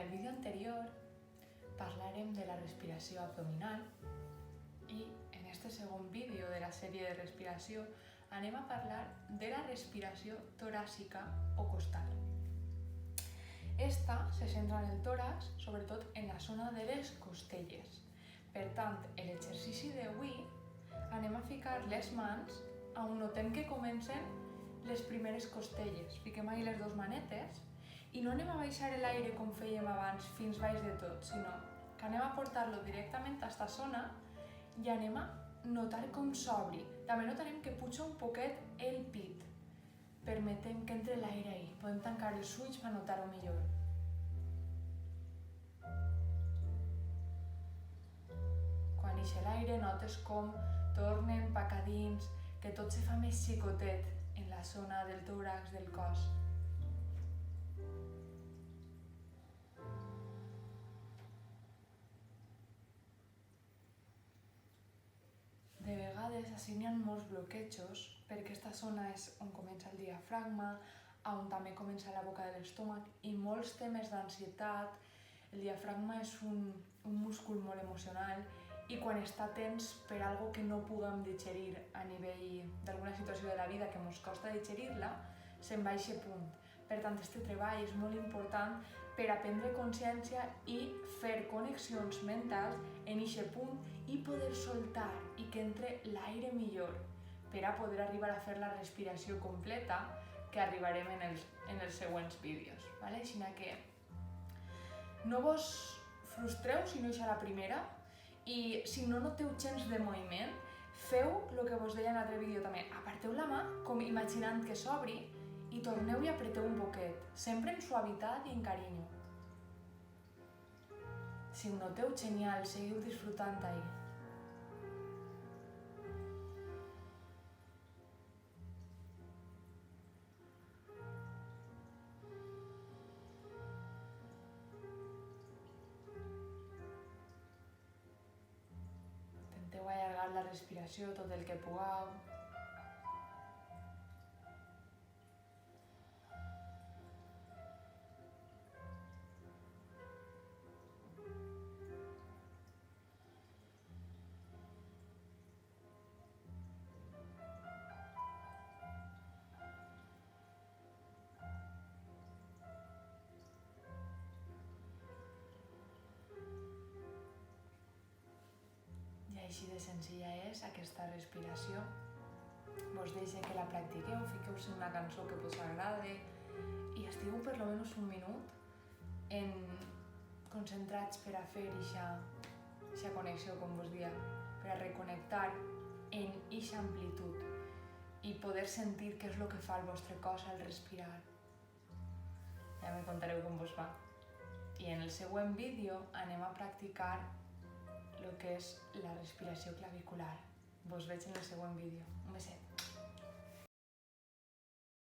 el vídeo anterior parlarem de la respiració abdominal i en este segon vídeo de la sèrie de respiració anem a parlar de la respiració toràcica o costal. Esta se centra en el tòrax, sobretot en la zona de les costelles. Per tant, en l'exercici d'avui anem a ficar les mans on notem que comencen les primeres costelles. Fiquem ahí les dues manetes i no anem a baixar l'aire com fèiem abans fins baix de tot, sinó que anem a portar-lo directament a aquesta zona i anem a notar com s'obri. També notarem que puja un poquet el pit. Permetem que entre l'aire ahí. Podem tancar els ulls per notar-ho millor. Quan ix l'aire notes com torna a empacar dins, que tot se fa més xicotet en la zona del tòrax del cos. De vegades així n'hi ha molts bloquejos perquè aquesta zona és on comença el diafragma, on també comença la boca de l'estómac i molts temes d'ansietat. El diafragma és un múscul molt emocional i quan està tens per algo que no puguem digerir a nivell d'alguna situació de la vida que ens costa digerir-la, se'n va a aquest punt. Per tant, aquest treball és molt important per a prendre consciència i fer connexions mentals en aquest punt i poder soltar i que entre l'aire millor per a poder arribar a fer la respiració completa que arribarem en els següents vídeos. Així que no vos frustreu si no és a la primera i si no noteu gens de moviment, feu el que vos deia en l'altre vídeo també. Aparteu la mà com imaginant que s'obri i torneu i apreteu un poquet, sempre en suavitat i en carinyo. Si ho noteu, genial, seguiu disfrutant ahí. Intenteu allargar la respiració tot el que pugueu. I així de senzilla és aquesta respiració. Vos deixo que la practiqueu, fiqueu-se una cançó que vos agrade i estigueu per almenys un minut concentrats per a fer aquesta connexió, com vos dia, per a reconnectar en aquesta amplitud i poder sentir què és el que fa el vostre cos al respirar. Ja me contareu com vos va. I en el següent vídeo anem a practicar el que és la respiració clavicular. Vos veig en el següent vídeo. Un beset.